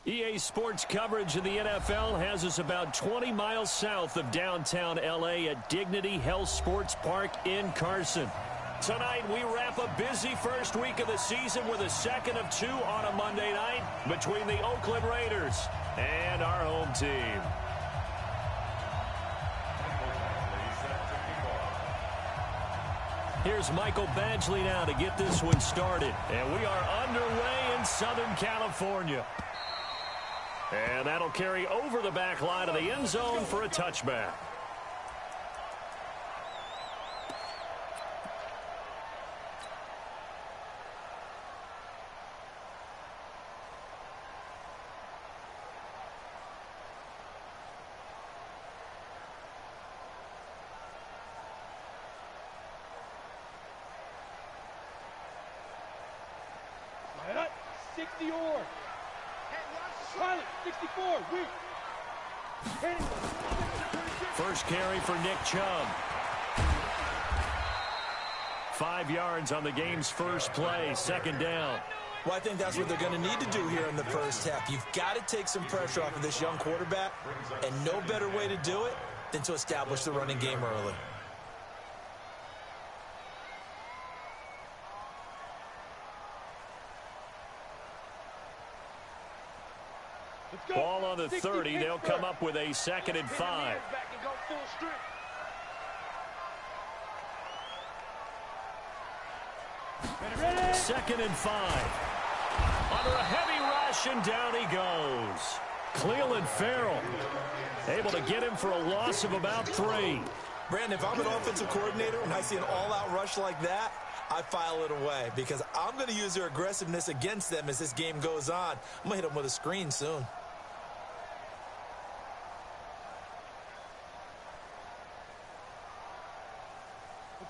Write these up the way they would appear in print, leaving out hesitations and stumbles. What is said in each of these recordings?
EA Sports coverage of the NFL has us about 20 miles south of downtown L.A. at Dignity Health Sports Park in Carson. Tonight, we wrap a busy first week of the season with a second of two on a Monday night between the Oakland Raiders and our home team. Here's Michael Badgley now to get this one started. And we are underway in Southern California. And that'll carry over the back line of the end zone for a touchback. First carry for Nick Chubb. 5 yards on the game's first play, second down. Well, I think that's what they're going to need to do here in the first half. You've got to take some pressure off of this young quarterback, and no better way to do it than to establish the running game early. Ball on the 30. They'll come up with a 2nd and 5. Second and 5. Under a heavy rush, and down he goes. Cleveland Farrell able to get him for a loss of about 3. Brandon, if I'm an offensive coordinator and I see an all-out rush like that, I file it away because I'm going to use their aggressiveness against them as this game goes on. I'm going to hit them with a screen soon.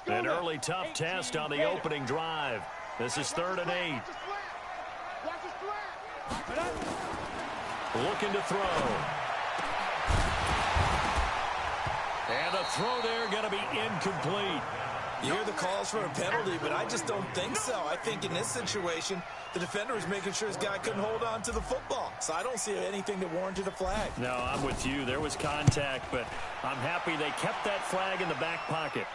An early tough test on the opening drive. This is 3rd and 8. Looking to throw. And the throw there going to be incomplete. You hear the calls for a penalty, but I just don't think so. I think in this situation, the defender was making sure his guy couldn't hold on to the football. So I don't see anything that warranted a flag. No, I'm with you. There was contact, but I'm happy they kept that flag in the back pocket.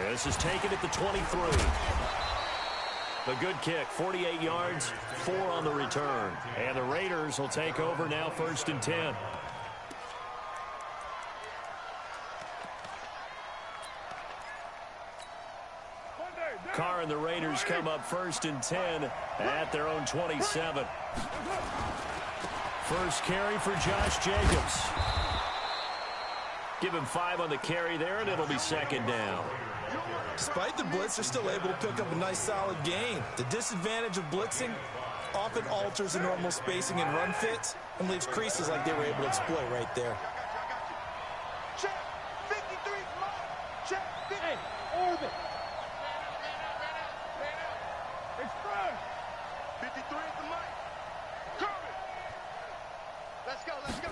This is taken at the 23. A good kick, 48 yards, 4 on the return. And the Raiders will take over now, 1st and 10. Carr and the Raiders come up 1st and 10 at their own 27. First carry for Josh Jacobs. Give him 5 on the carry there, and it'll be 2nd down. Despite the blitz, they're still able to pick up a nice solid gain. The disadvantage of blitzing often alters the normal spacing and run fits and leaves creases like they were able to exploit right there. Check 53, check 50. Hey, orbit. Express. 53 at the mic. Coming. Let's go, let's go.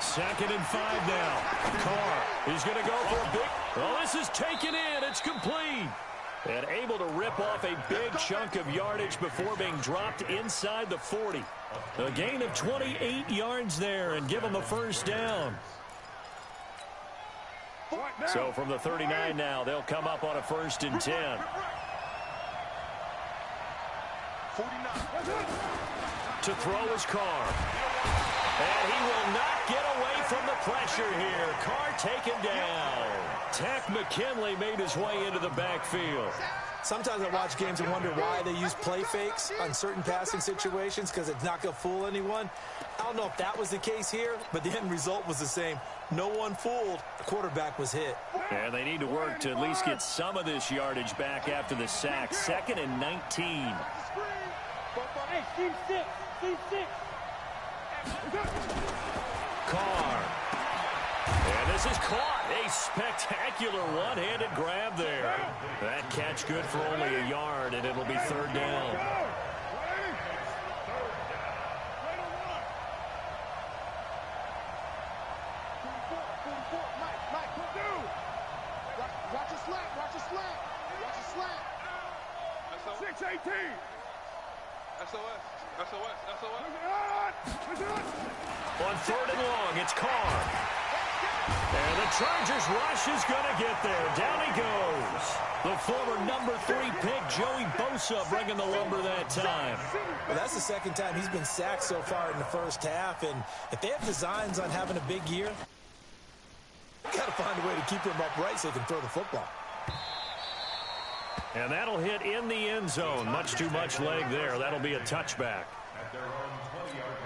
2nd and 5 now. Carr is going to go for a big... Well, this is taken in. It's complete. And able to rip off a big chunk of yardage before being dropped inside the 40. A gain of 28 yards there and give them a 1st down. So from the 39 now, they'll come up on a 1st and 10. 49. To throw is Carr. And he will not get away from the pressure here. Carr taken down. Tack McKinley made his way into the backfield. Sometimes I watch games and wonder why they use play fakes on certain passing situations because it's not going to fool anyone. I don't know if that was the case here, but the end result was the same. No one fooled. The quarterback was hit. And they need to work to at least get some of this yardage back after the sack. 2nd and 19. Hey, team 6. Team 6. Carr. And this is caught. A spectacular one-handed grab there. That catch good for only a yard, and it'll be 3rd down. Watch a slant. 6-18. On 3rd and long, it's Carr. And the Chargers rush is going to get there. Down he goes. The former number 3 pick, Joey Bosa, bringing the lumber that time. Well, that's the second time he's been sacked so far in the first half. And if they have designs on having a big year, got to find a way to keep him upright so he can throw the football. And that'll hit in the end zone. Much too much leg there. That'll be a touchback. At their own 20-yard line.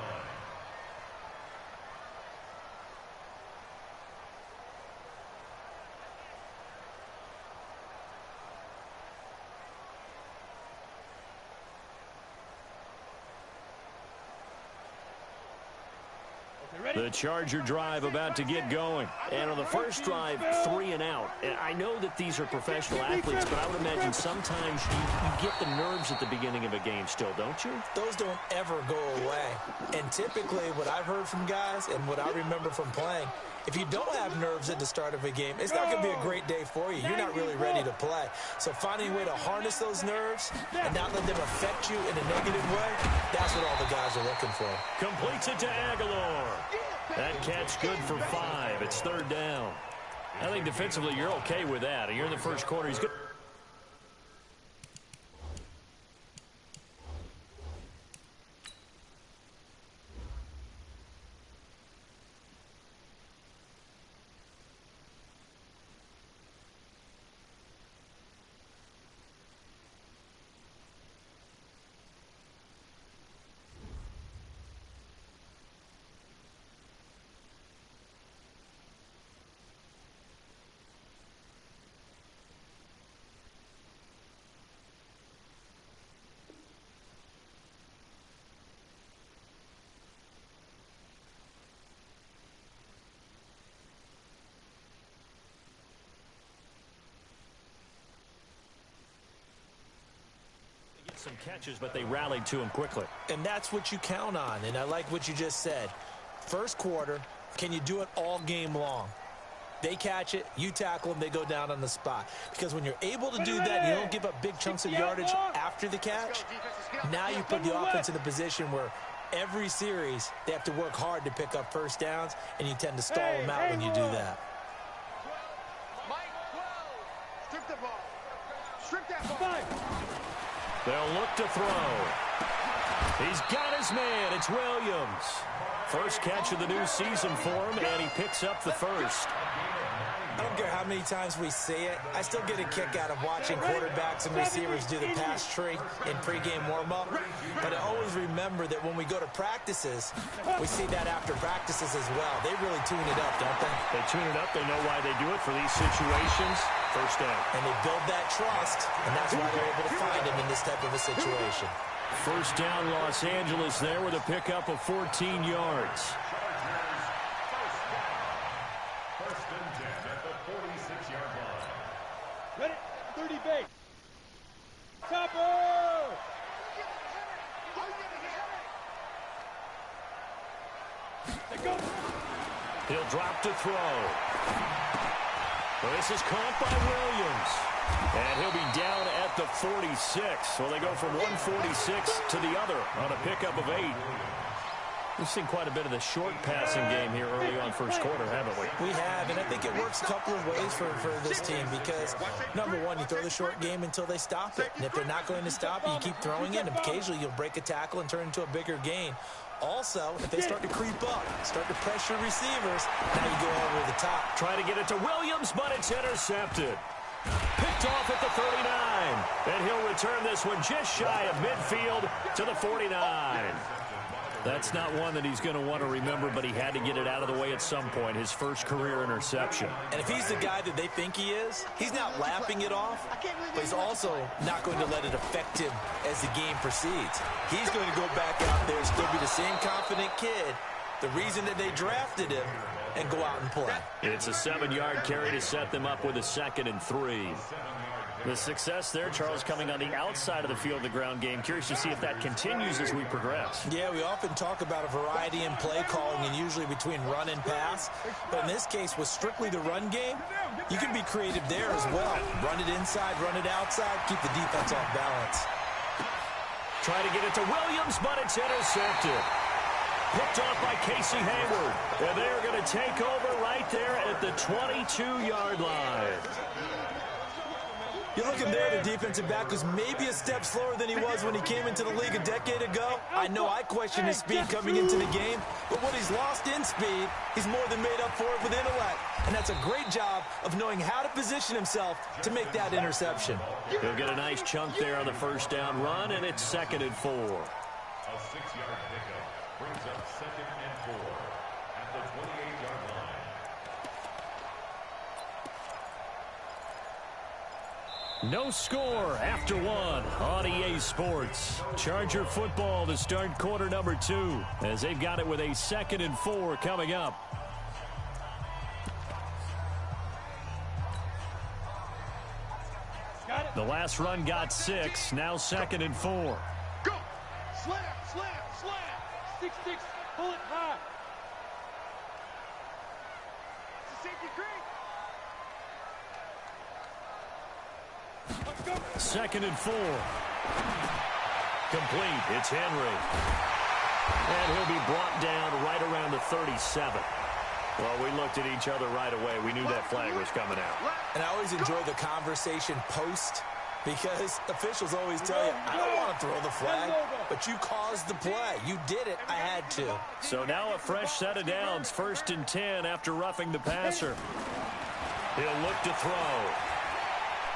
The Charger drive about to get going. And on the first drive, 3 and out. And I know that these are professional athletes, but I would imagine sometimes you get the nerves at the beginning of a game still, don't you? Those don't ever go away. And typically what I've heard from guys and what I remember from playing, if you don't have nerves at the start of a game, it's not going to be a great day for you. You're not really ready to play. So finding a way to harness those nerves and not let them affect you in a negative way, that's what all the guys are looking for. Completes it to Aguilar. That catch good for 5. It's 3rd down. I think defensively you're okay with that. You're in the first quarter. He's good. Some catches, but they rallied to him quickly. And that's what you count on, and I like what you just said. First quarter, can you do it all game long? They catch it, you tackle them, they go down on the spot. Because when you're able to do that, and you don't give up big chunks of yardage after the catch, now you put the offense in a position where every series they have to work hard to pick up first downs, and you tend to stall them out when you do that. Strip the ball. Strip that ball. They'll look to throw. He's got his man. It's Williams. First catch of the new season for him, and he picks up the first. I don't care how many times we see it. I still get a kick out of watching quarterbacks and receivers do the pass tree in pregame warm-up. But I always remember that when we go to practices, we see that after practices as well. They really tune it up, don't they? They tune it up. They know why they do it for these situations. First down. And they build that trust, and that's why they're able to find him in this type of a situation. First down, Los Angeles there with a pickup of 14 yards. First and 10 at the 46-yard line. Ready? 30 base. Topper! They go. He'll drop to throw. Well, this is caught by Williams. And he'll be down at the 46. So they go from 146 to the other on a pickup of 8. We've seen quite a bit of the short passing game here early on first quarter, haven't we? We have, and I think it works a couple of ways for this team because, number one, you throw the short game until they stop it. And if they're not going to stop it, you keep throwing it, and occasionally you'll break a tackle and turn into a bigger gain. Also, if they start to creep up, start to pressure receivers, now you go over the top. Trying to get it to Williams, but it's intercepted. Picked off at the 39. And he'll return this one just shy of midfield to the 49. That's not one that he's going to want to remember, but he had to get it out of the way at some point, his first career interception. And if he's the guy that they think he is, he's not laughing it off, but he's also not going to let it affect him as the game proceeds. He's going to go back out there and still be the same confident kid, the reason that they drafted him, and go out and play. It's a 7-yard carry to set them up with a 2nd and 3. The success there, Charles, coming on the outside of the field, the ground game. Curious to see if that continues as we progress. Yeah, we often talk about a variety in play calling and usually between run and pass. But in this case, with strictly the run game, you can be creative there as well. Run it inside, run it outside, keep the defense off balance. try to get it to Williams, but it's intercepted. Picked off by Casey Hayward. And they're going to take over right there at the 22-yard line. You look at there, the defensive back was maybe a step slower than he was when he came into the league a decade ago. I know I questioned his speed coming into the game, but what he's lost in speed, he's more than made up for it with intellect. And that's a great job of knowing how to position himself to make that interception. He'll get a nice chunk there on the first down run, and it's 2nd and 4. A 6-yard pickup brings up 2nd and 4 at the 28-yard line. No score after 1 on EA Sports. Charger football to start quarter number 2 as they've got it with a 2nd and 4 coming up. The last run got 6, now 2nd and 4. Go! Slam, slam, slam! 6-6, pull it high. It's a safety creek. 2nd and 4. Complete. It's Henry. And he'll be brought down right around the 37. Well, we looked at each other right away. We knew that flag was coming out. And I always enjoy the conversation post because officials always tell you, I don't want to throw the flag, but you caused the play. You did it. I had to. So now a fresh set of downs. 1st and 10 after roughing the passer. He'll look to throw.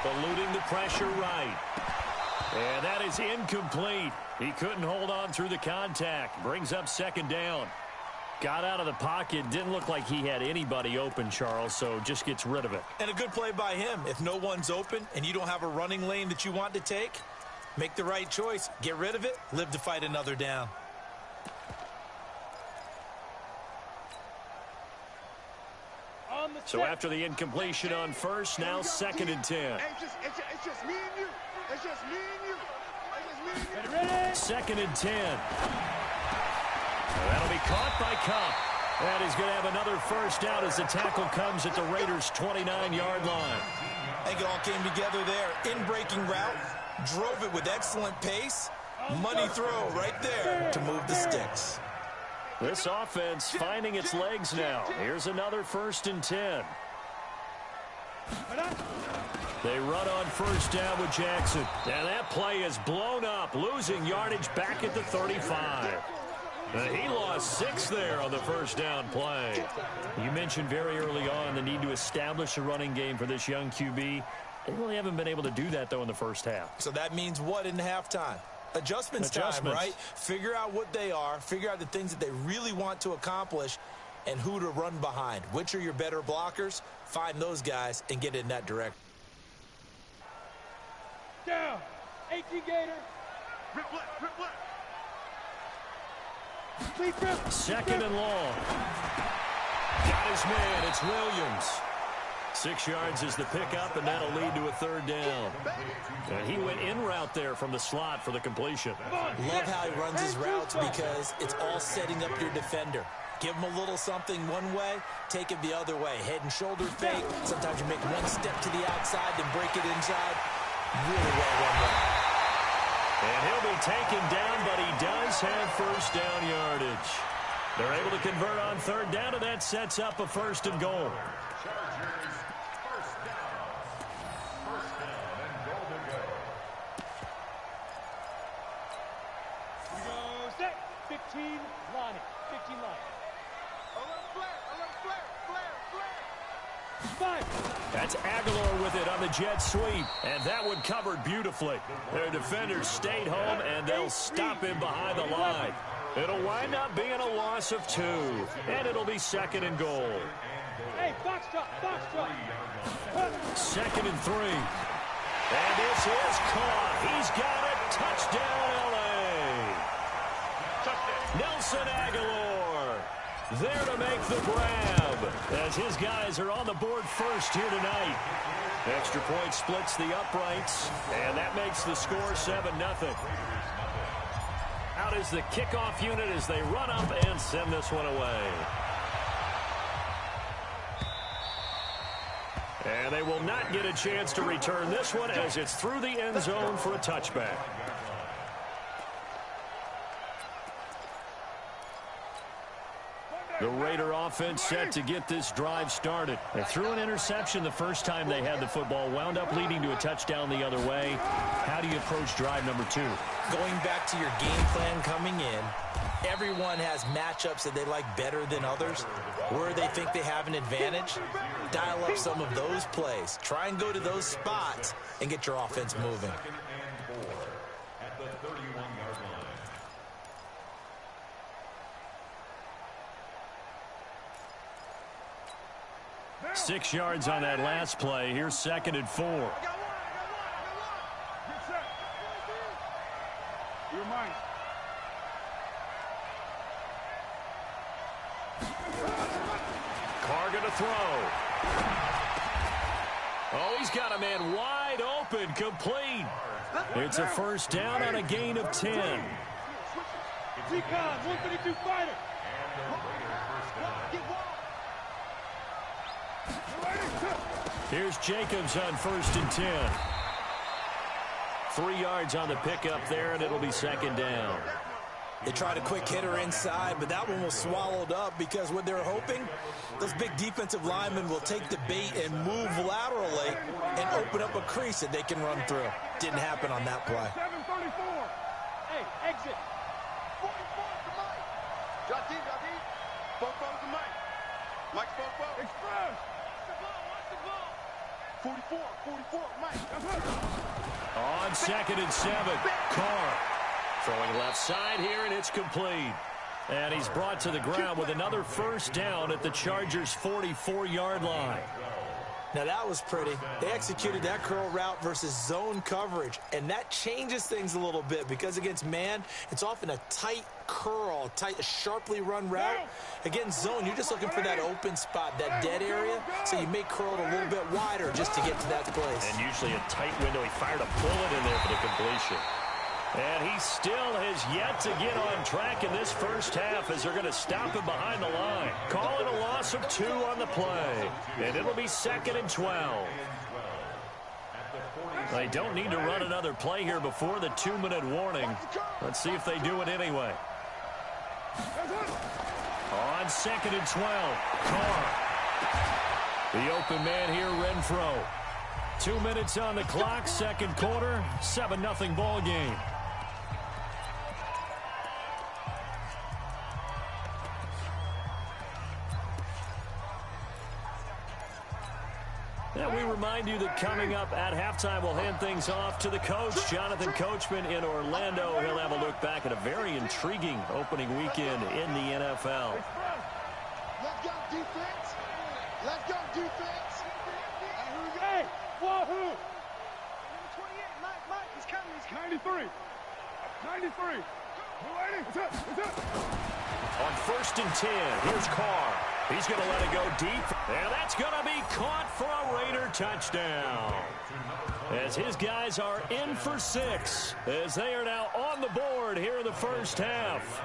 Eluding the pressure right. And that is incomplete. He couldn't hold on through the contact. Brings up 2nd down. Got out of the pocket. Didn't look like he had anybody open, Charles, so just gets rid of it. And a good play by him. If no one's open and you don't have a running lane that you want to take, make the right choice. Get rid of it. Live to fight another down. So after the incompletion on 1st, now 2nd and 10. It's just me and you. It's just me and you. It's just me and you. 2nd and 10. That'll be caught by Cup. And he's going to have another first down as the tackle comes at the Raiders' 29-yard line. I think it all came together there. In-breaking route. Drove it with excellent pace. Money throw right there to move the sticks. This offense finding its legs now. Here's another 1st and 10. They run on 1st down with Jackson. And that play is blown up, losing yardage back at the 35. He lost 6 there on the 1st down play. You mentioned very early on the need to establish a running game for this young QB. They really haven't been able to do that, though, in the first half. So that means what in halftime? Adjustments time, right? Figure out what they are, figure out the things that they really want to accomplish, and who to run behind. Which are your better blockers? Find those guys and get in that direction. Down. 18 Gator. Rip left, rip left. 2nd and long. Got his man. It's Williams. 6 yards is the pickup, and that'll lead to a 3rd down. And he went in route there from the slot for the completion. Love how he runs his routes because it's all setting up your defender. Give him a little something one way, take it the other way. Head and shoulder fake. Sometimes you make one step to the outside, then break it inside. Really well run route. And he'll be taken down, but he does have 1st down yardage. They're able to convert on 3rd down, and that sets up a 1st and goal. Chargers, 1st down. 1st down and goal to go. We go set. 15 line. 15 line. Alert flare, alert flare, flare, flare. 5. That's Aguilar with it on the jet sweep, and that one covered beautifully. Their defenders stayed home, and they'll stop him behind the line. It'll wind up being a loss of 2, and it'll be 2nd and goal. Hey, box drop, box drop. 2nd and 3. And this is caught. He's got it. Touchdown, L.A. Nelson Aguilar there to make the grab as his guys are on the board first here tonight. Extra point splits the uprights, and that makes the score 7-0. Out is the kickoff unit as they run up and send this one away. And they will not get a chance to return this one as it's through the end zone for a touchback. The Raider offense set to get this drive started. They threw an interception the first time they had the football, wound up leading to a touchdown the other way. How do you approach drive number 2? Going back to your game plan coming in, everyone has matchups that they like better than others. Where they think they have an advantage, dial up some of those plays. Try and go to those spots and get your offense moving. 6 yards on that last play. Here's 2nd and 4. You're mine. Carr going to throw. Oh, he's got a man wide open, complete. It's a first down on a gain of 10. Recon, 132 fighter. Here's Jacobs on 1st and 10. 3 yards on the pickup there, and it'll be 2nd down. They tried a quick hitter inside, but that one was swallowed up because what they're hoping, those big defensive linemen will take the bait and move laterally and open up a crease that they can run through. Didn't happen on that play. 734. Hey, exit. 44 to Mike. Drop deep. Fofo to Mike. Mike Fofo. Express. Watch the ball. 44, Mike. On 2nd and 7, Carr throwing left side here, and it's complete. And he's brought to the ground with another first down at the Chargers' 44-yard line. Now that was pretty. They executed that curl route versus zone coverage, and that changes things a little bit because against man, it's often a tight curl, a sharply run route. Against zone, you're just looking for that open spot, that dead area, so you may curl it a little bit wider just to get to that place. And usually a tight window. He fired a bullet in there for the completion. And he still has yet to get on track in this first half as they're going to stop him behind the line. Calling a loss of 2 on the play. And it'll be 2nd and 12. They don't need to run another play here before the 2-minute warning. Let's see if they do it anyway. On 2nd and 12, Carr. The open man here, Renfro. 2 minutes on the clock, 2nd quarter, 7-0 ball game. And we remind you that coming up at halftime, we'll hand things off to the coach, Jonathan Coachman in Orlando. He'll have a look back at a very intriguing opening weekend in the NFL. Let's go defense. Let's go defense. Hey, wahoo. 28, Mike, he's coming. He's 93. 93. What's up? On 1st and 10, here's Carr. He's going to let it go deep, and that's going to be caught for a Raider touchdown. As his guys are in for 6, as they are now on the board here in the first half.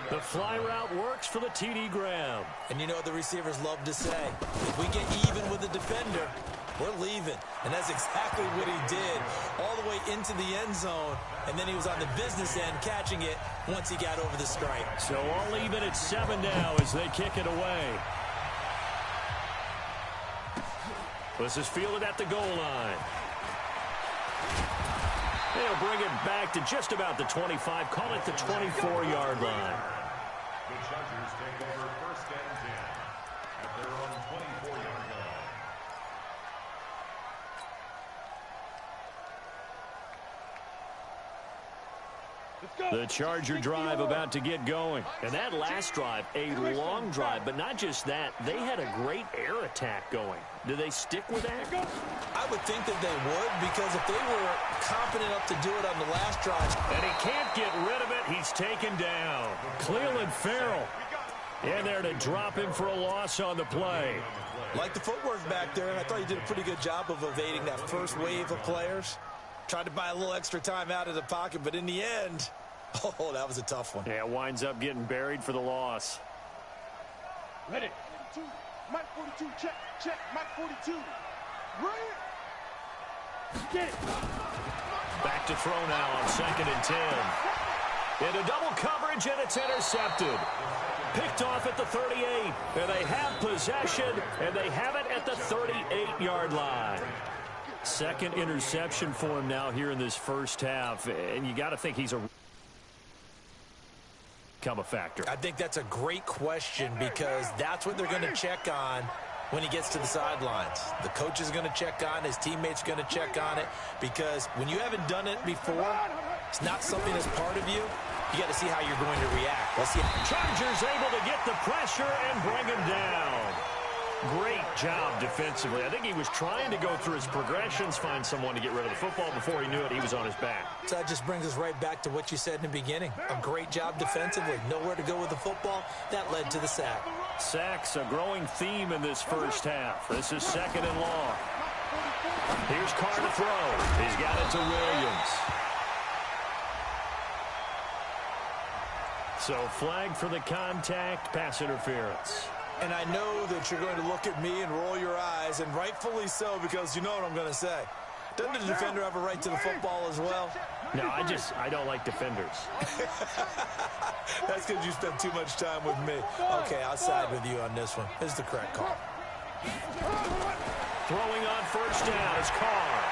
The fly route works for the TD grab. And you know what the receivers love to say? If we get even with the defender, we're leaving. And that's exactly what he did all the way into the end zone. And then he was on the business end catching it once he got over the stripe. So all even at 7 now as they kick it away. This is fielded at the goal line. They'll bring it back to just about the 25. Call it the 24-yard line. The Chargers take over 1st and 10 at their own 24-yard line. The Charger drive about to get going. And that last drive, a long drive, but not just that, they had a great air attack going. Do they stick with that? I would think that they would, because if they were confident enough to do it on the last drive. And he can't get rid of it. He's taken down. Cleveland Farrell in there to drop him for a loss on the play. Like the footwork back there, I thought he did a pretty good job of evading that first wave of players. Tried to buy a little extra time out of the pocket, but in the end, oh, that was a tough one. Yeah, winds up getting buried for the loss. Ready. 42. Mike 42, check. Mike 42. Ready. Get it. Back to throw now on 2nd and 10. Into double coverage, and it's intercepted. Picked off at the 38, and they have possession, and they have it at the 38-yard line. Second interception for him now here in this first half, and you got to think he's become a factor. I think that's a great question because that's what they're going to check on when he gets to the sidelines. The coach is going to check on it. His teammates are going to check on it because when you haven't done it before, it's not something that's part of you. You got to see how you're going to react. Let's see. Chargers able to get the pressure and bring him down. Great job defensively. I think he was trying to go through his progressions, find someone to get rid of the football. Before he knew it, he was on his back. So that just brings us right back to what you said in the beginning. A great job defensively. Nowhere to go with the football. That led to the sack. Sacks, a growing theme in this first half. This is 2nd and long. Here's Carr to throw. He's got it to Williams. So flag for the contact, pass interference. And I know that you're going to look at me and roll your eyes, and rightfully so, because you know what I'm going to say. Doesn't the defender have a right to the football as well? No, I don't like defenders. That's because you spent too much time with me. Okay, I'll side with you on this one. This is the correct call. Throwing on first down is Carr.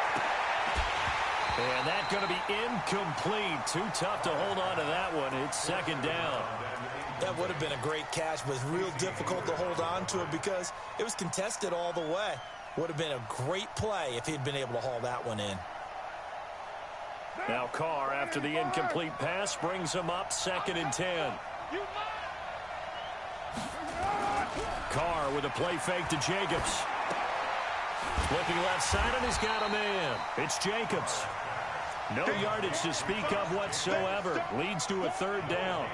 And that's going to be incomplete. Too tough to hold on to that one. It's 2nd down. That would have been a great catch, but it's real difficult to hold on to it because it was contested all the way. Would have been a great play if he'd been able to haul that one in. Now Carr, after the incomplete pass, brings him up 2nd and 10. Carr with a play fake to Jacobs. Looking left side, and he's got a man. It's Jacobs. No yardage to speak of whatsoever. Leads to a 3rd down.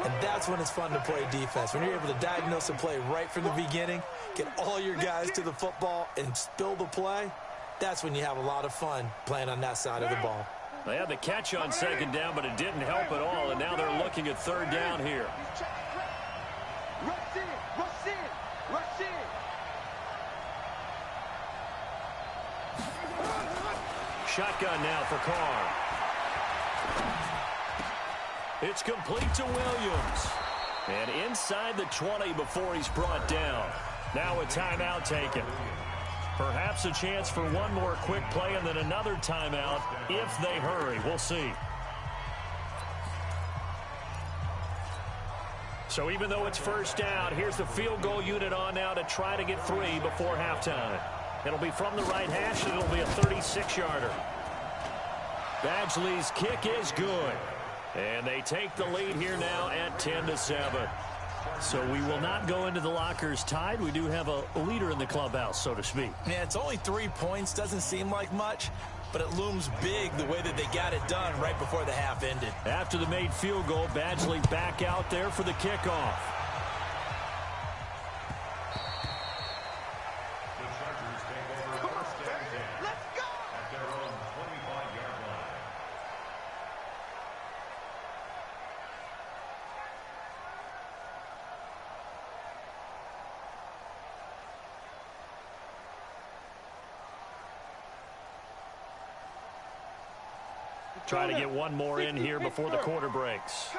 And that's when it's fun to play defense. When you're able to diagnose a play right from the beginning, get all your guys to the football, and spill the play, that's when you have a lot of fun playing on that side of the ball. They had the catch on 2nd down, but it didn't help at all, and now they're looking at 3rd down here. Shotgun now for Carr. It's complete to Williams. And inside the 20 before he's brought down. Now a timeout taken. Perhaps a chance for one more quick play and then another timeout if they hurry. We'll see. So even though it's first down, here's the field goal unit on now to try to get 3 before halftime. It'll be from the right hash, and it'll be a 36-yarder. Badgley's kick is good. And they take the lead here now at 10-7. So we will not go into the lockers tied. We do have a leader in the clubhouse, so to speak. Yeah, it's only 3 points. Doesn't seem like much, but it looms big the way that they got it done right before the half ended. After the made field goal, Badgley back out there for the kickoff. Try to get one more in here before the quarter breaks.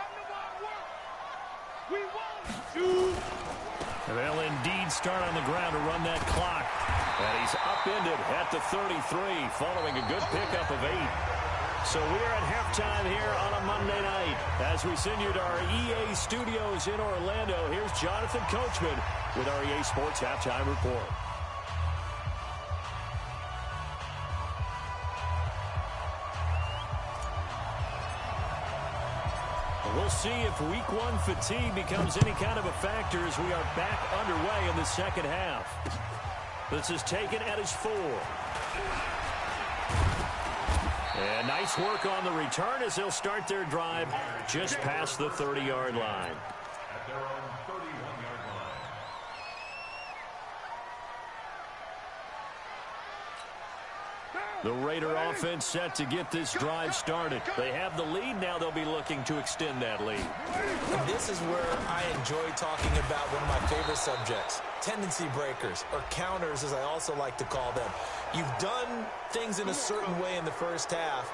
They'll indeed start on the ground to run that clock. And he's upended at the 33 following a good pickup of 8. So we're at halftime here on a Monday night. As we send you to our EA studios in Orlando, here's Jonathan Coachman with our EA Sports Halftime Report. We'll see if week 1 fatigue becomes any kind of a factor as we are back underway in the second half. This is taken at his 4. And nice work on the return as they'll start their drive just past the 30-yard line. At their own 31-yard line. The Raider offense set to get this drive started. They have the lead. Now they'll be looking to extend that lead. And this is where I enjoy talking about one of my favorite subjects, tendency breakers, or counters as I also like to call them. You've done things in a certain way in the first half,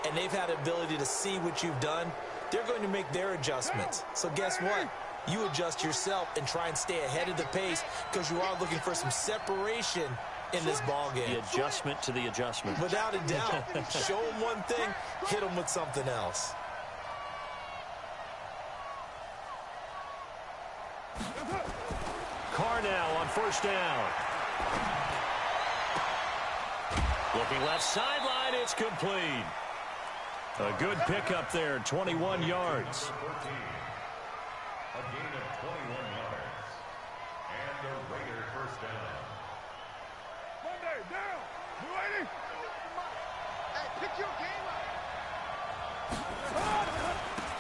and they've had the ability to see what you've done, they're going to make their adjustments. So guess what? You adjust yourself and try and stay ahead of the pace because you are looking for some separation in this ball game. The adjustment to the adjustment. Without a doubt. Show them one thing, hit them with something else. Carr now on first down. Looking left sideline, it's complete. A good pickup there, 21 yards. A gain of 21 yards. And the Raider first down. Monday, down. You ready? Hey, pick your game up.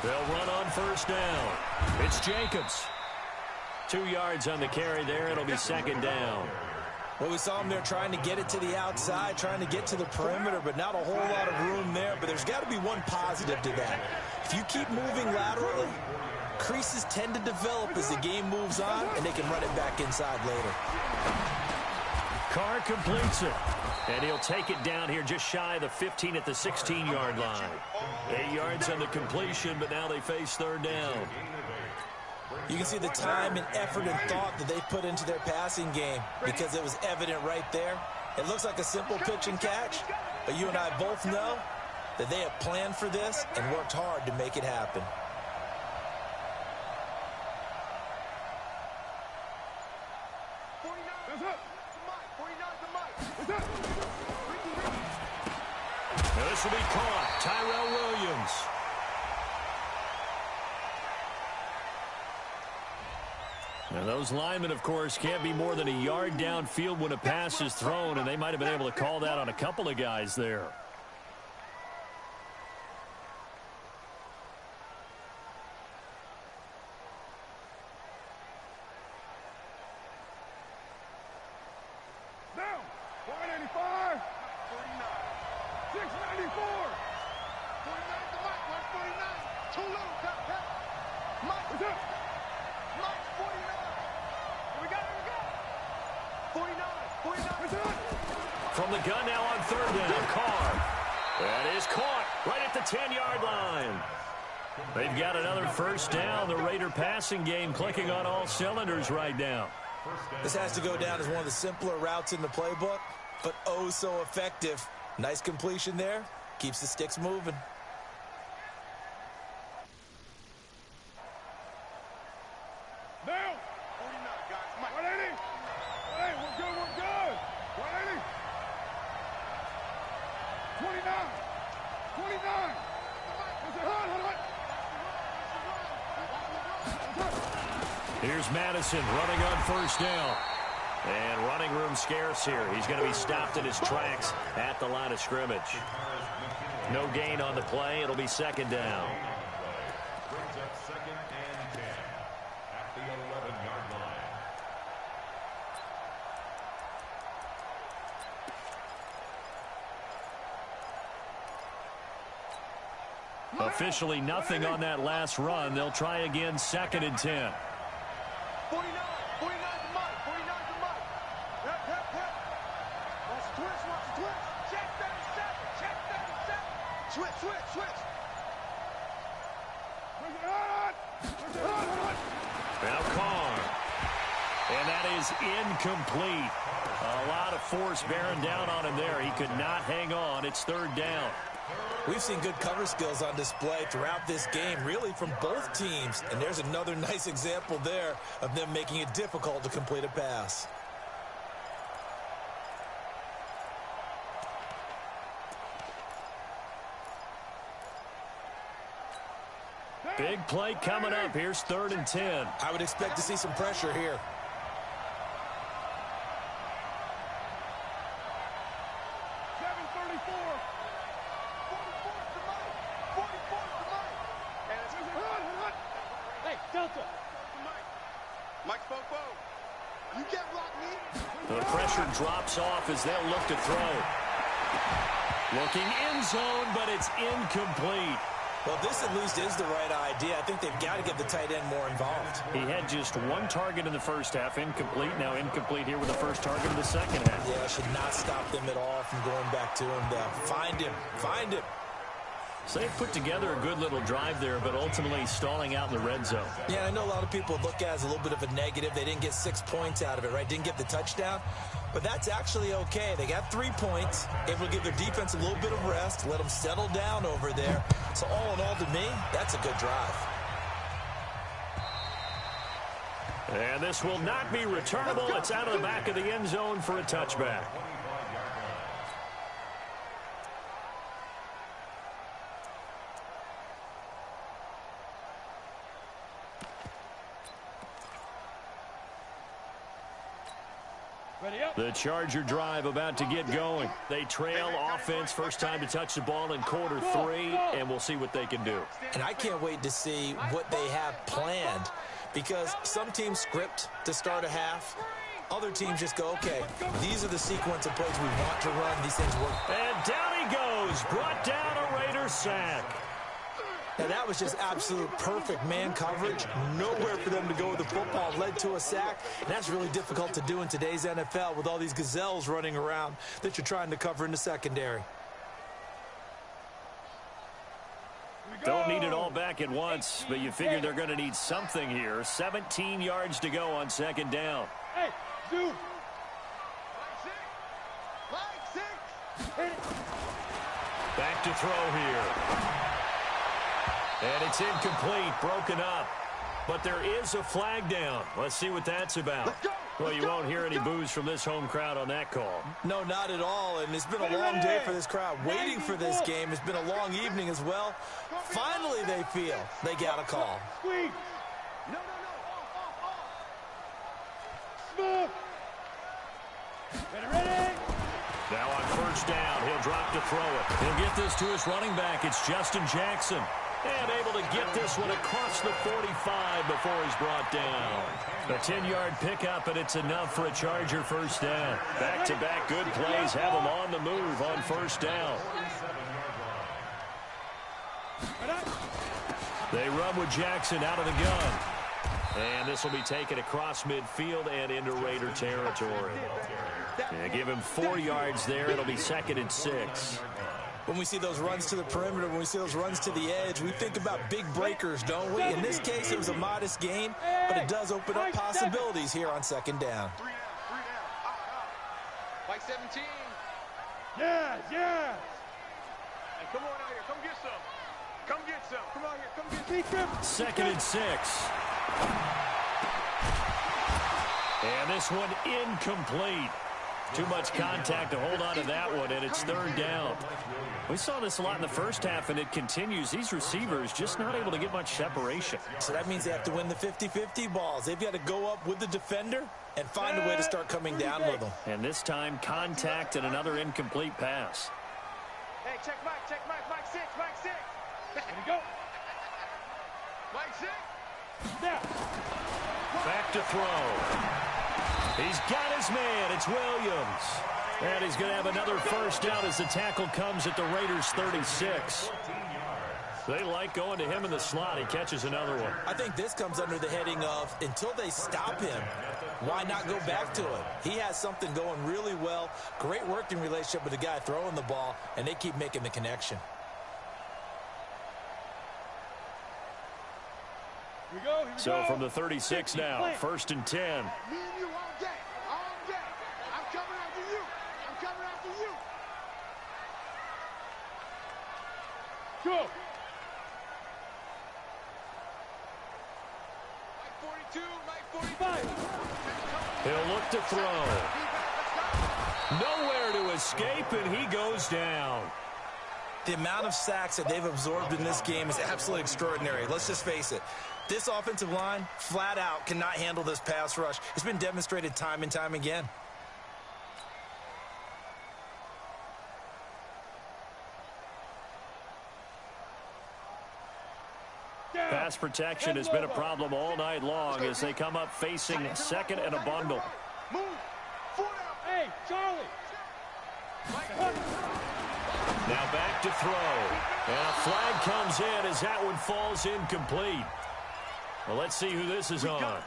They'll run on first down. It's Jacobs. 2 yards on the carry there. It'll be second down. Well, we saw him there trying to get it to the outside, trying to get to the perimeter, but not a whole lot of room there. But there's got to be one positive to that. If you keep moving laterally, creases tend to develop as the game moves on, and they can run it back inside later. Carr completes it. And he'll take it down here just shy of the 15 at the 16-yard line. 8 yards on the completion, but now they face third down. You can see the time and effort and thought that they put into their passing game because it was evident right there. It looks like a simple pitch and catch, but you and I both know that they have planned for this and worked hard to make it happen. Now this will be caught. Tyrell Williams. Now those linemen, of course, can't be more than a yard downfield when a pass is thrown, and they might have been able to call that on a couple of guys there. Down. 185. 49. 694. 49 to Mike. 149. Too low. Cut. Mike. What's up? Mike, 49. We got it. 49. 49. From the gun now on third down, Carr. That is caught right at the 10-yard line. They've got another first down. The Raider passing game clicking on all cylinders right now. This has to go down as one of the simpler routes in the playbook, but oh so effective. Nice completion there. Keeps the sticks moving. Now. 49, guys. Mike. 180. Hey, we're good. 180. 29. 29. Here's Madison running on first down. And running room scarce here. He's going to be stopped in his tracks at the line of scrimmage. No gain on the play. It'll be second down. Brings up second and 10 at the 11-yard line. Officially nothing on that last run. They'll try again second and 10. 49. 49 to Mike. 49 to Mike. Yep. Watch the twitch. Check 37. Switch. Now Carr. And that is incomplete. A lot of force bearing down on him there. He could not hang on. It's third down. We've seen good cover skills on display throughout this game, really from both teams. And there's another nice example there of them making it difficult to complete a pass. Big play coming up. Here's third and 10. I would expect to see some pressure here. The pressure drops off as they'll look to throw. Looking end zone, but it's incomplete. Well, this at least is the right idea. I think they've got to get the tight end more involved. He had just one target in the first half, incomplete. Now incomplete here with the first target of the second half. Yeah, should not stop them at all from going back to him. Find him. So they put together a good little drive there, but ultimately stalling out in the red zone. Yeah, I know a lot of people look at it as a little bit of a negative. They didn't get 6 points out of it, right? Didn't get the touchdown. But that's actually okay. They got 3 points, able to give their defense a little bit of rest, let them settle down over there. So all in all, to me, that's a good drive. And this will not be returnable. It's out of the back of the end zone for a touchback. The Charger drive about to get going. They trail offense, first time to touch the ball in quarter 3, and we'll see what they can do. And I can't wait to see what they have planned, because some teams script to start a half. Other teams just go, okay, these are the sequence of plays we want to run. These things work. And down he goes. Brought down a Raiders sack. Now, that was just absolute perfect man coverage. Nowhere for them to go with the football. Led to a sack. And that's really difficult to do in today's NFL with all these gazelles running around that you're trying to cover in the secondary. Don't need it all back at once, but you figure they're going to need something here. 17 yards to go on second down. Hey, dude. Line 6. Back to throw here. And it's incomplete, broken up. But there is a flag down. Let's see what that's about. Well, you won't hear any boos from this home crowd on that call. No, not at all. And it's been a long day for this crowd waiting for this game. It's been a long evening as well. Finally, they feel they got a call. Squeeze. No. Smooth. Ready. Now on first down, he'll drop to throw it. He'll get this to his running back. It's Justin Jackson. And able to get this one across the 45 before he's brought down. A 10-yard pickup, and it's enough for a Charger first down. Back-to-back good plays have him on the move on first down. They run with Jackson out of the gun. And this will be taken across midfield and into Raider territory. And give him 4 yards there. It'll be 2nd and 6. When we see those runs to the perimeter, when we see those runs to the edge, we think about big breakers, don't we? In this case, it was a modest gain, but it does open up possibilities here on second down. 3 down. Like 17. Yeah. Hey, come on out here. Come get some. Come out here. Come get 2nd and 6. And this one incomplete. Too much contact to hold on to that one, and it's 3rd down. We saw this a lot in the first half, and it continues. These receivers just not able to get much separation. So that means they have to win the 50-50 balls. They've got to go up with the defender and find a way to start coming down with them. And this time, contact and another incomplete pass. Hey, check Mike. Mike 6. There we go. Mike 6. Now. Back to throw. He's got his man. It's Williams. And he's going to have another first down as the tackle comes at the Raiders' 36. They like going to him in the slot. He catches another one. I think this comes under the heading of, until they stop him, why not go back to him? He has something going really well. Great working relationship with the guy throwing the ball, and they keep making the connection. So from the 36 now, 1st and 10. Me and you all day. I'm coming after you. Go. Mike 42, Mike 45. He'll look to throw. Nowhere to escape, and he goes down. The amount of sacks that they've absorbed in this game is absolutely extraordinary. Let's just face it. This offensive line, flat out, cannot handle this pass rush. It's been demonstrated time and time again. Pass protection has been a problem all night long as they come up facing 2nd and a bundle. Move. 4 down. Hey, Charlie. Now back to throw. And a flag comes in as that one falls incomplete. Well, let's see who this is on.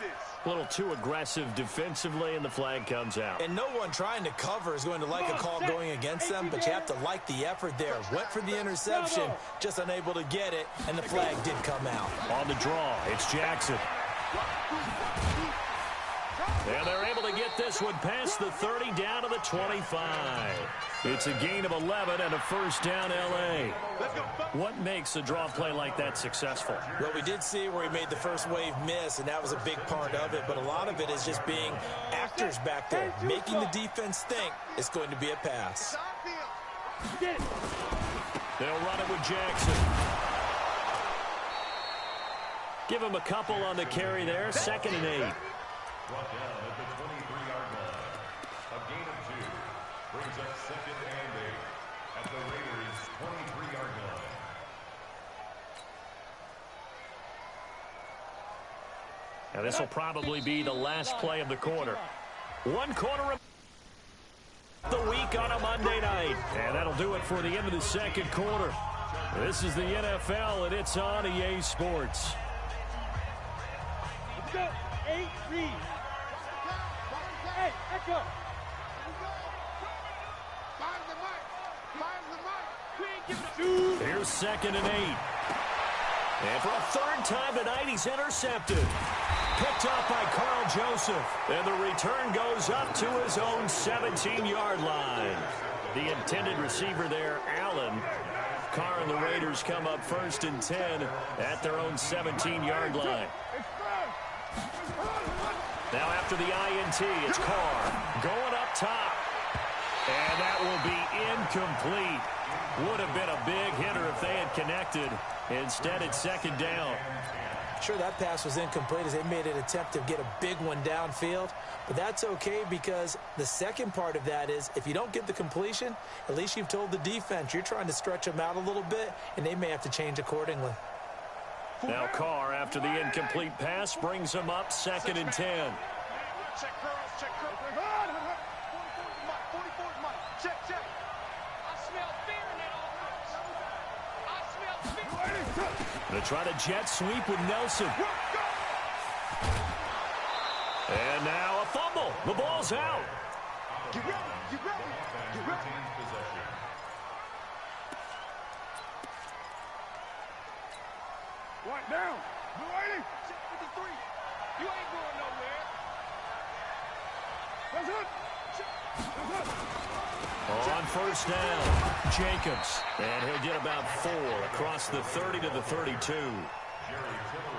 A little too aggressive defensively, and the flag comes out. And no one trying to cover is going to like a call going against them, but you have to like the effort there. Went for the interception, just unable to get it, and the flag did come out. On the draw, it's Jackson. And they're able to get this one past the 30 down to the 25. It's a gain of 11 and a first down, L.A. What makes a draw play like that successful? Well, we did see where he made the first wave miss, and that was a big part of it. But a lot of it is just being actors back there, making the defense think it's going to be a pass. They'll run it with Jackson. Give him a couple on the carry there. 2nd and 8. Brought down at the 23-yard line. A gain of 2 brings up 2nd and 8 at the Raiders' 23-yard line. Now this will probably be the last play of the quarter. 1 quarter of the week on a Monday night. And that'll do it for the end of the 2nd quarter. This is the NFL, and it's on EA Sports. Let's go. 8-3. Hey, echo. Here's 2nd and 8. And for a 3rd time tonight, he's intercepted. Picked up by Carl Joseph. And the return goes up to his own 17-yard line. The intended receiver there, Allen. Carr and the Raiders come up 1st and 10 at their own 17-yard line. Now after the INT, it's Carr going up top. And that will be incomplete. Would have been a big hitter if they had connected. Instead, it's 2nd down. Sure, that pass was incomplete as they made an attempt to get a big one downfield. But that's okay because the second part of that is if you don't get the completion, at least you've told the defense you're trying to stretch them out a little bit, and they may have to change accordingly. Now Carr, after the incomplete pass, brings him up 2nd and 10. Check curls, check curls. 44's Mike. Check, check. I smell fear in that offense. I smell fear. They try to jet sweep with Nelson. And now a fumble. The ball's out. Get ready, get ready, get ready. Right down. Blue 80. Check 53. You ain't going nowhere. That's it. On 1st down, Jacobs. And he'll get about 4 across the 30 to the 32. All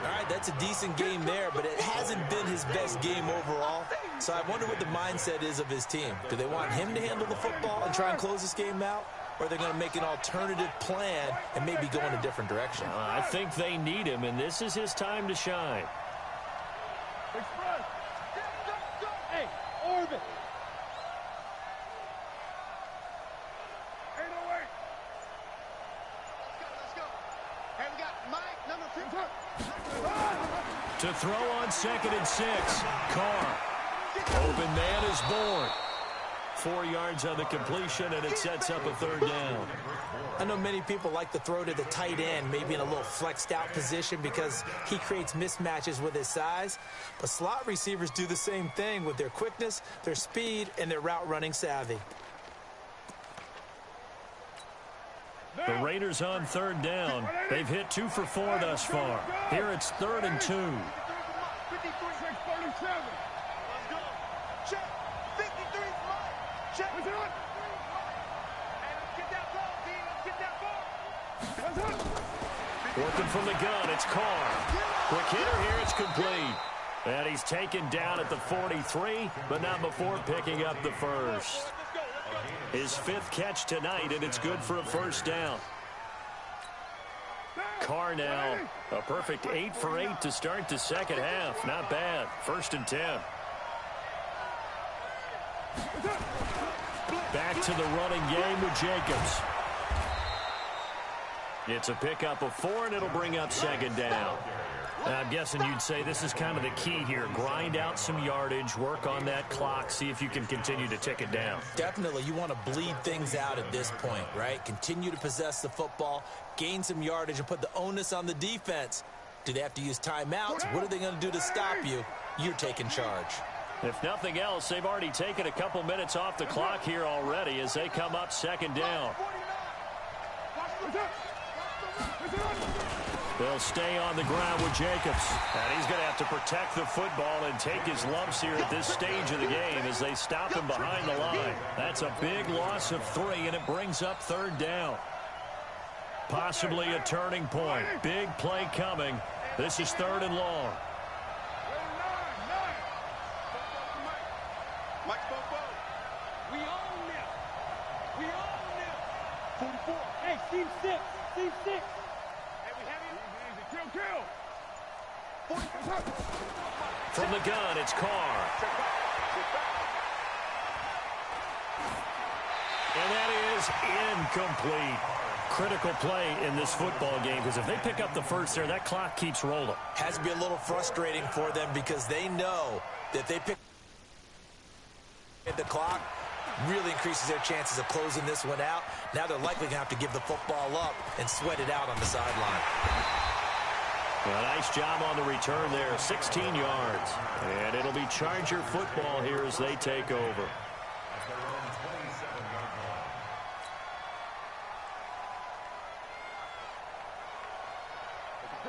right, that's a decent game there, but it hasn't been his best game overall. So I wonder what the mindset is of his team. Do they want him to handle the football and try and close this game out? Or are they going to make an alternative plan and maybe go in a different direction? I think they need him, and this is his time to shine. Express. Hey, orbit. 808. Let's go. Hey, we got Mike, number 15. To throw on 2nd and 6. Carr. Open man is born. 4 yards on the completion, and it sets up a 3rd down. I know many people like to throw to the tight end, maybe in a little flexed out position because he creates mismatches with his size. But slot receivers do the same thing with their quickness, their speed, and their route running savvy. The Raiders on 3rd down. They've hit 2 for 4 thus far. Here it's 3rd and 2. 637. Let's go. Check. 53's Mike. Check. Let's do it. Hey, let's get that ball, D. Let's get that ball. That's it. Working from the gun, it's Carr. Quick hitter here, it's complete. And he's taken down at the 43, but not before picking up the first. His 5th catch tonight, and it's good for a 1st down. Carr now, a perfect 8 for 8 to start the 2nd half. Not bad. 1st and 10. Back to the running game with Jacobs. It's a pickup of 4, and it'll bring up 2nd down. I'm guessing you'd say this is kind of the key here. Grind out some yardage, work on that clock, see if you can continue to tick it down. Definitely, you want to bleed things out at this point, right? Continue to possess the football, gain some yardage, and put the onus on the defense. Do they have to use timeouts? What are they going to do to stop you? you're taking charge. If nothing else, they've already taken a couple minutes off the clock here already as they come up second down. They'll stay on the ground with Jacobs. And he's going to have to protect the football and take his lumps here at this stage of the game as they stop him behind the line. That's a big loss of 3, and it brings up third down. Possibly a turning point. Big play coming. This is 3rd and long. Mike Bobo. We own them. We own them. 44. Hey, team 6. Team 6. Hey, we have it. Easy. Kill. 40. From the gun, it's Carr. And that is incomplete. Critical play in this football game because if they pick up the first there, that clock keeps rolling. Has to be a little frustrating for them because they know that they pick the clock, really increases their chances of closing this one out. Now they're likely going to have to give the football up and sweat it out on the sideline. Well, nice job on the return there, 16 yards. And it'll be Charger football here as they take over.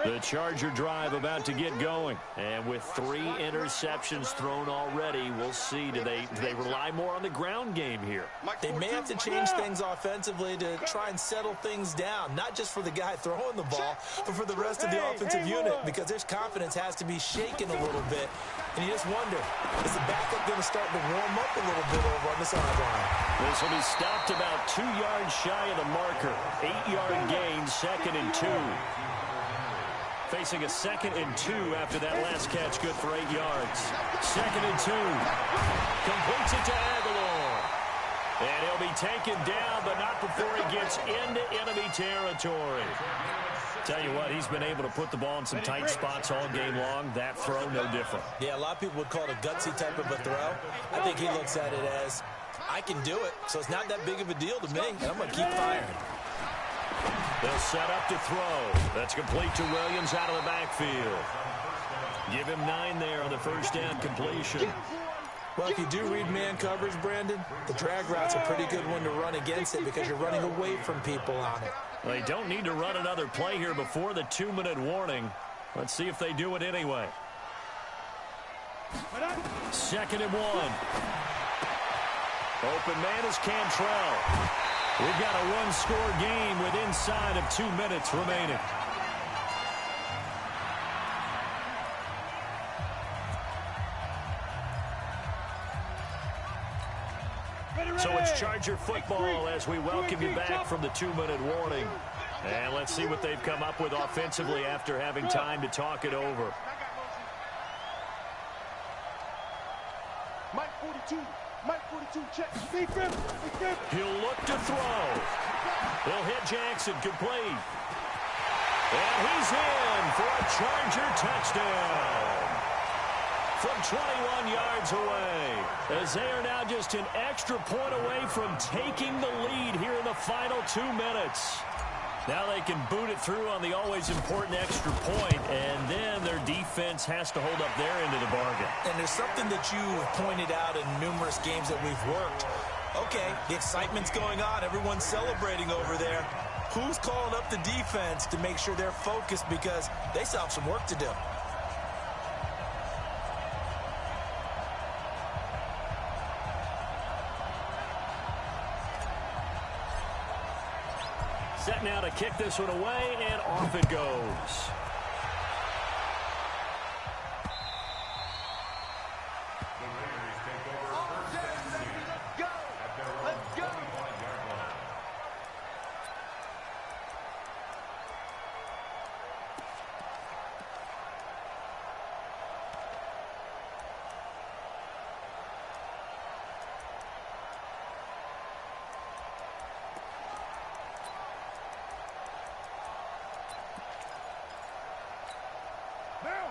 The Charger drive about to get going. And with 3 interceptions thrown already, we'll see. Do they rely more on the ground game here? They may have to change things offensively to try and settle things down, not just for the guy throwing the ball, but for the rest of the offensive unit, because their confidence has to be shaken a little bit. And you just wonder, is the backup going to start to warm up a little bit over on the sideline? This will be stopped about 2 yards shy of the marker. 8-yard gain, 2nd and 2. Facing a 2nd and 2 after that last catch, good for 8 yards. 2nd and 2. Completes it to Aguilar. And he'll be taken down, but not before he gets into enemy territory. Tell you what, he's been able to put the ball in some tight spots all game long. That throw, no different. Yeah, a lot of people would call it a gutsy type of a throw. I think he looks at it as, I can do it, so it's not that big of a deal to me, and I'm going to keep firing. They'll set up to throw. That's complete to Williams out of the backfield. Give him 9 there on the first down completion. Well, if you do read man coverage, Brandon, the drag route's a pretty good one to run against it because you're running away from people on it. They don't need to run another play here before the 2-minute warning. Let's see if they do it anyway. 2nd and 1. Open man is Cantrell. We've got a one-score game with inside of 2 minutes remaining. So it's Charger football as we welcome you back from the 2-minute warning. And let's see what they've come up with offensively after having time to talk it over. Mike 42. Mike 42, check. He'll look to throw. He'll hit Jackson, complete. And he's in for a Charger touchdown. From 21 yards away, as they are now just an extra point away from taking the lead here in the final 2 minutes. Now they can boot it through on the always important extra point, and then their defense has to hold up their end of the bargain. And there's something that you have pointed out in numerous games that we've worked. Okay, the excitement's going on. Everyone's celebrating over there. Who's calling up the defense to make sure they're focused because they still have some work to do? Set now to kick this one away, and off it goes.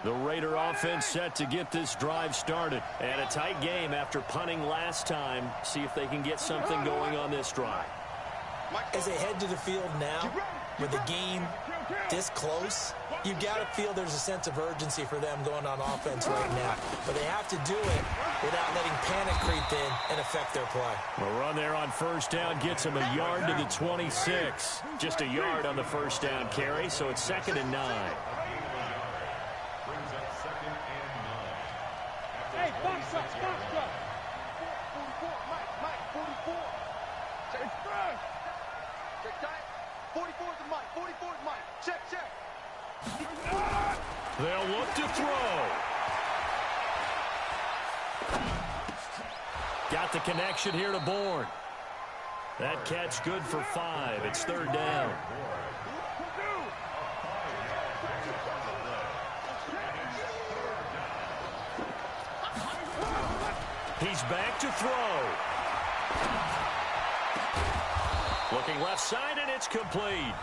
The Raider offense set to get this drive started. And a tight game after punting last time. See if they can get something going on this drive. As they head to the field now, with the game this close, you've got to feel there's a sense of urgency for them going on offense right now. But they have to do it without letting panic creep in and affect their play. A run there on first down gets them a yard to the 26. Just a yard on the first down carry, so it's 2nd and 9. Brings up 2nd and 9. Hey, box up, box up. 44, Mike, 44. Express. Check tight. 44 is the Mike, 44 is Mike. Check. They'll look to throw. Got the connection here to Bourne. That catch good for 5. It's 3rd down. He's back to throw. Looking left side, and it's complete.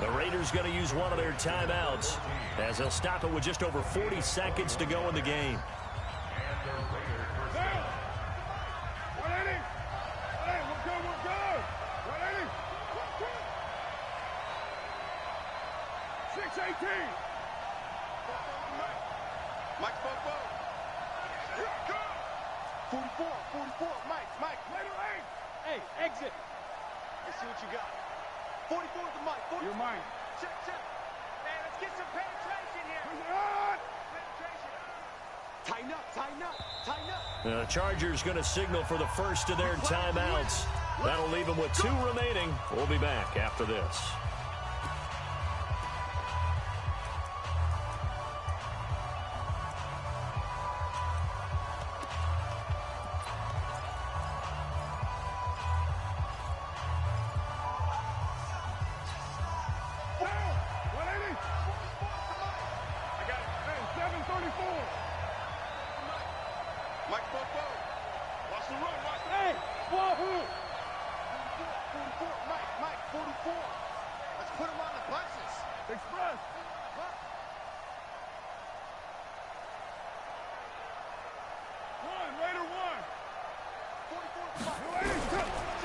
The Raiders going to use one of their timeouts as they'll stop it with just over 40 seconds to go in the game. Mike, 44, Mike. Hey, exit. Let's see what you got. 44 is the Mike. 44. You're mine. Check. Man, let's get some penetration here. Penetration. Tighten up. The Chargers going to signal for the first of their timeouts. That'll leave them with 2 remaining. We'll be back after this.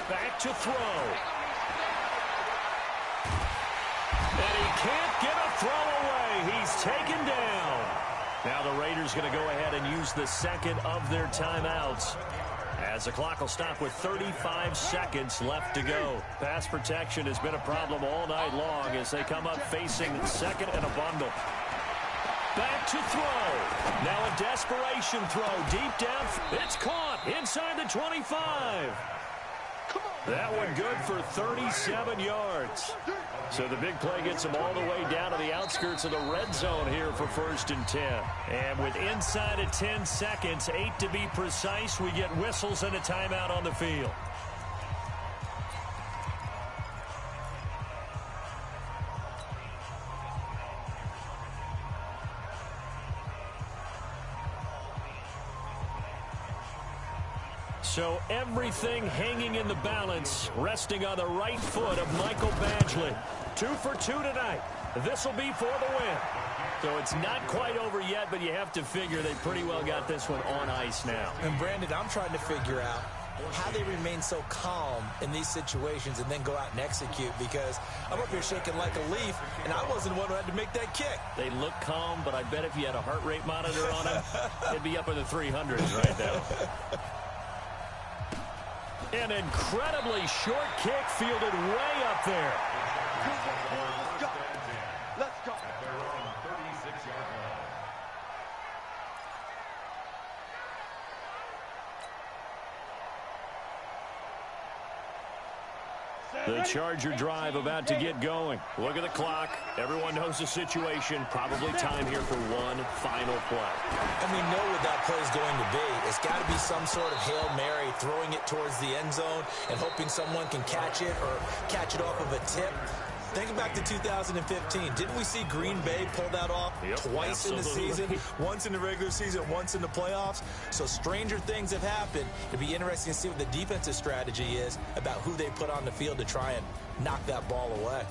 Back to throw. And he can't get a throw away. He's taken down. Now the Raiders going to go ahead and use the second of their timeouts, as the clock will stop with 35 seconds left to go. Pass protection has been a problem all night long as they come up facing second and a bundle. Back to throw. Now a desperation throw deep down. It's caught inside the 25. That one good for 37 yards. So the big play gets them all the way down to the outskirts of the red zone here for 1st and 10. And with inside of 10 seconds, 8 to be precise, we get whistles and a timeout on the field. So everything hanging in the balance, resting on the right foot of Michael Badgley. 2 for 2 tonight. This will be for the win. So it's not quite over yet, but you have to figure they pretty well got this one on ice now. And Brandon, I'm trying to figure out how they remain so calm in these situations and then go out and execute, because I'm up here shaking like a leaf, and I wasn't the one who had to make that kick. They look calm, but I bet if you had a heart rate monitor on them, it'd be up in the 300s right now. An incredibly short kick fielded way up there. Let's go. At their own 36-yard line. The Charger drive about to get going. Look at the clock. Everyone knows the situation. Probably time here for one final play. And we know what that play is going to be. It's got to be some sort of Hail Mary, throwing it towards the end zone and hoping someone can catch it or catch it off of a tip. Think back to 2015. Didn't we see Green Bay pull that off twice in the season? Once in the regular season, once in the playoffs. So stranger things have happened. It'd be interesting to see what the defensive strategy is about who they put on the field to try and knock that ball away.